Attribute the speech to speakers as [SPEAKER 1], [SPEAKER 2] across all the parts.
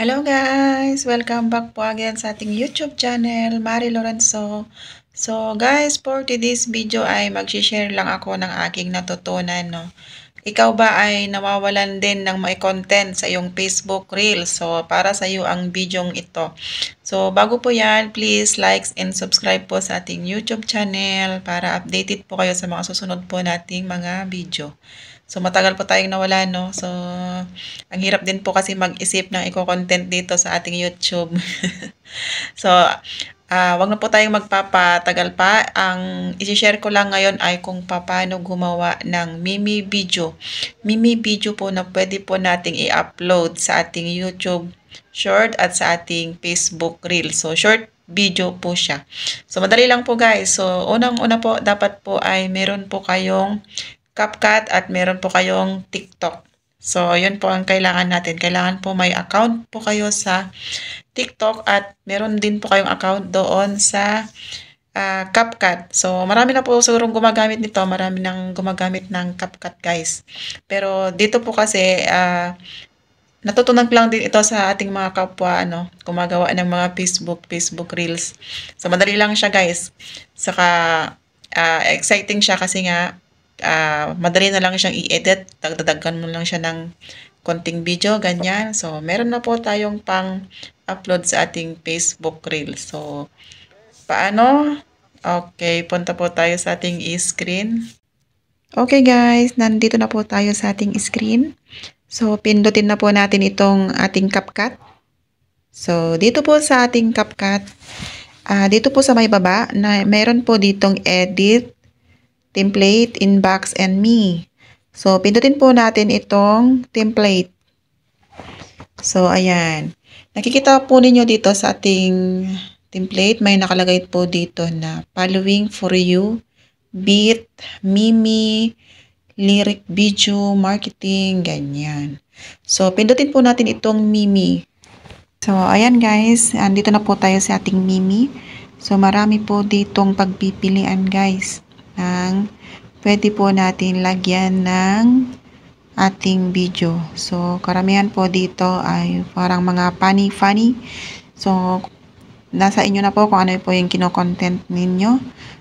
[SPEAKER 1] Hello guys! Welcome back po again sa ating YouTube channel, Mari Lorenzo. So guys, for today's video ay mag-share lang ako ng aking natutunan. No? Ikaw ba ay nawawalan din ng may content sa iyong Facebook Reels? So para sa iyo ang videong ito. So bago po yan, please like and subscribe po sa ating YouTube channel para updated po kayo sa mga susunod po nating mga video. So, matagal po tayong nawala, no? So, ang hirap din po kasi mag-isip ng eco-content dito sa ating YouTube. So, wag na po tayong magpapatagal pa. Ang isi-share ko lang ngayon ay kung paano gumawa ng mini video. Mini video po na pwede po nating i-upload sa ating YouTube short at sa ating Facebook reel. So, short video po siya. So, madali lang po guys. So, unang-una po, dapat po ay meron po kayong CapCut at meron po kayong TikTok. So, yun po ang kailangan natin. Kailangan po may account po kayo sa TikTok at meron din po kayong account doon sa CapCut. So, marami na po sigurong gumagamit nito. Marami nang gumagamit ng CapCut, guys. Pero dito po kasi, natutunan ko lang din ito sa ating mga kapwa, gumagawa ng mga Facebook Reels. So, madali lang siya, guys. Saka, exciting siya kasi nga, madali na lang siyang i-edit. Dagdagan mo lang siya ng konting video, ganyan. So, meron na po tayong pang-upload sa ating Facebook reel. So, paano? Okay, punta po tayo sa ating screen. Okay guys, nandito na po tayo sa ating screen. So, pindutin na po natin itong ating CapCut. So, dito po sa ating CapCut, dito po sa may baba, na meron po ditong edit, template, inbox, and me. So, pindutin po natin itong template. So, ayan. Nakikita po ninyo dito sa ating template, may nakalagay po dito na following for you, beat, mimi, lyric video, marketing, ganyan. So, pindutin po natin itong mimi. So, ayan guys, andito na po tayo sa ating mimi. So, marami po ditong pagpipilian guys. Pwede po natin lagyan ng ating video. So, karamihan po dito ay parang mga funny. So, nasa inyo na po kung ano po yung kino-content ninyo.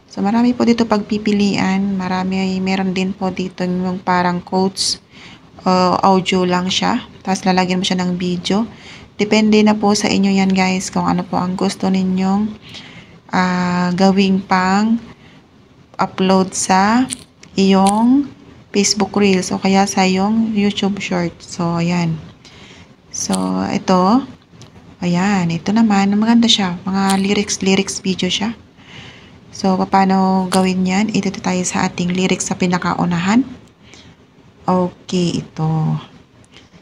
[SPEAKER 1] So, marami po dito pagpipilian. Meron din po dito yung parang quotes, audio lang siya. Tapos, lalagyan mo siya ng video. Depende na po sa inyo yan guys kung ano po ang gusto ninyong gawing pang upload sa iyong Facebook Reels o kaya sa iyong YouTube Short. So, ayan. So, ito. Ayan. Ito naman. Maganda siya. Mga lyrics video siya. So, paano gawin yan? Ito tayo sa ating lyrics sa pinakaunahan. Okay, ito.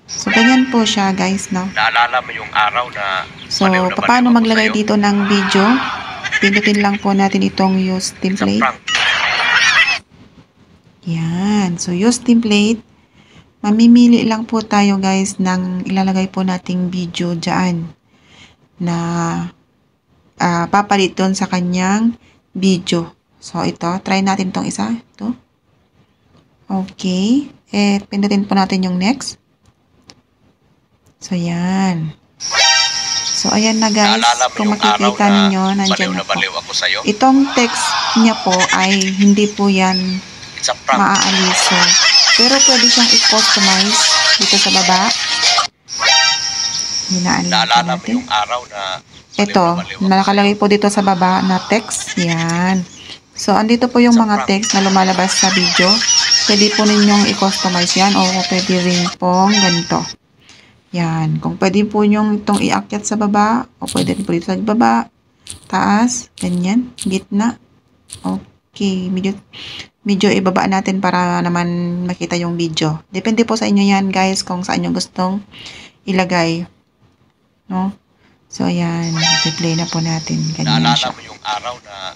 [SPEAKER 1] So, ganyan po siya, guys, no?
[SPEAKER 2] Naalala mo yung araw na...
[SPEAKER 1] So, paano maglagay dito ng video? Pindutin lang po natin itong use template. Yan. So, use template. Mamimili lang po tayo guys ng ilalagay po nating video dyan na papalit doon sa kanyang video. So, ito. Try natin tong isa. Ito. Okay. Pindutin po natin yung next. So, yan. So, ayan na guys. Kung makikita ninyo, nandyan na po. Itong text niya po ay hindi po yan maaalis. Pero pwede siyang i-customize dito sa baba. Hinaan natin. Ito, nakalagay po dito sa baba na text. Yan. So, andito po yung mga text na lumalabas sa video. Pwede po ninyong i-customize yan o pwede rin pong ganito. Yan. Kung pwede po nyong itong iakyat sa baba o pwede rin po dito sa baba, taas, ganyan, gitna. Okay. Medyo ibaba natin para naman makita yung video. Depende po sa inyo yan guys kung saan nyo gustong ilagay. No? So, ayan. I-play na po natin. Ganyan siya.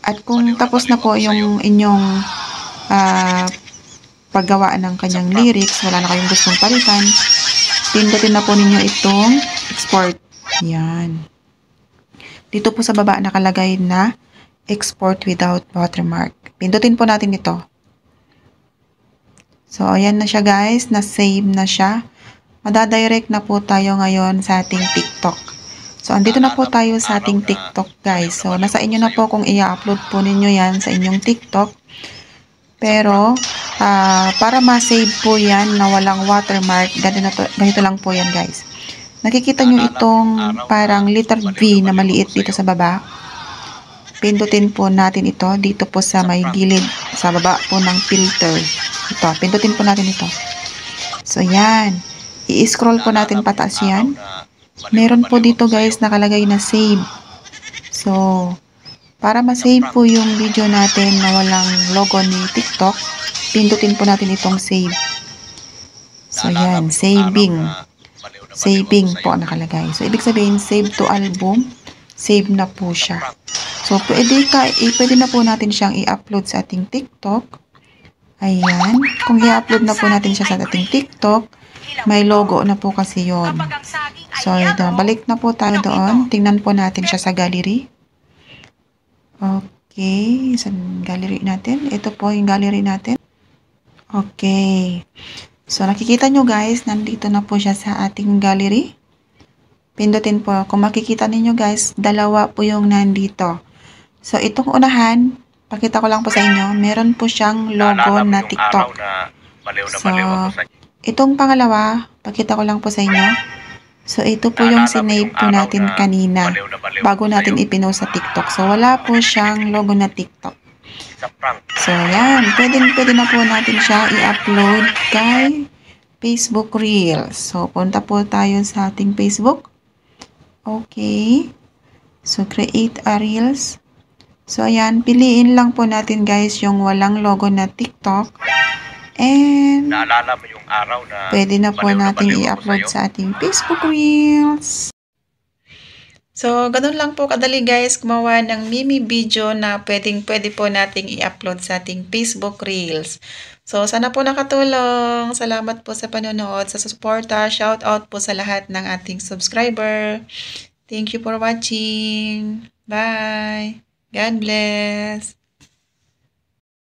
[SPEAKER 1] At kung tapos na po yung inyong paggawa ng kanyang lyrics, wala na kayong gustong palitan, pindutin na po ninyo itong export. Yan. Dito po sa baba nakalagay na export without watermark. Pindutin po natin ito. So, ayan na siya guys. Na-save na siya. madadirect na po tayo ngayon sa ating TikTok. So, andito na po tayo sa ating TikTok, guys. So, nasa inyo na po kung i-upload po ninyo yan sa inyong TikTok. Pero, para ma-save po yan na walang watermark, ganito lang po yan, guys. Nakikita nyo itong parang letter V na maliit dito sa baba. Pindutin po natin ito dito po sa may gilid, sa baba po ng filter. Ito, pindutin po natin ito. So, yan. I-scroll po natin pataas yan. Meron po dito, guys, nakalagay na save. So, para ma-save po yung video natin na walang logo ni TikTok, pindutin po natin itong save. So, yan. Saving. Saving po nakalagay. So, ibig sabihin, save to album. Save na po siya. So, pwede na po natin siyang i-upload sa ating TikTok. Ayan. Kung i-upload na po natin siya sa ating TikTok, may logo na po kasi yon. So, ito, balik na po tayo doon. Tingnan po natin siya sa gallery. Okay. Sa gallery natin. Ito po yung gallery natin. Okay. So, nakikita nyo, guys, nandito na po siya sa ating gallery. Pindutin po. Kung makikita ninyo, guys, dalawa po yung nandito. So, itong unahan, pakita ko lang po sa inyo, meron po siyang logo na TikTok. So, itong pangalawa, pakita ko lang po sa inyo. So, ito po yung sinave po natin kanina bago natin ipinost sa TikTok. So, wala po siyang logo na TikTok. So, yan. Pwede na po natin siya i-upload kay Facebook Reels. So, punta po tayo sa ating Facebook. Okay. So, create a Reels. So, ayan, piliin lang po natin, guys, yung walang logo na TikTok. And,
[SPEAKER 2] naalala mo yung araw na
[SPEAKER 1] pwede na po natin i-upload sa ating Facebook Reels. So, ganun lang po kadali, guys, gumawa ng mini video na pwede po nating i-upload sa ating Facebook Reels. So, sana po nakatulong. Salamat po sa panonood, sa suporta. Shout out po sa lahat ng ating subscriber. Thank you for watching. Bye! God bless.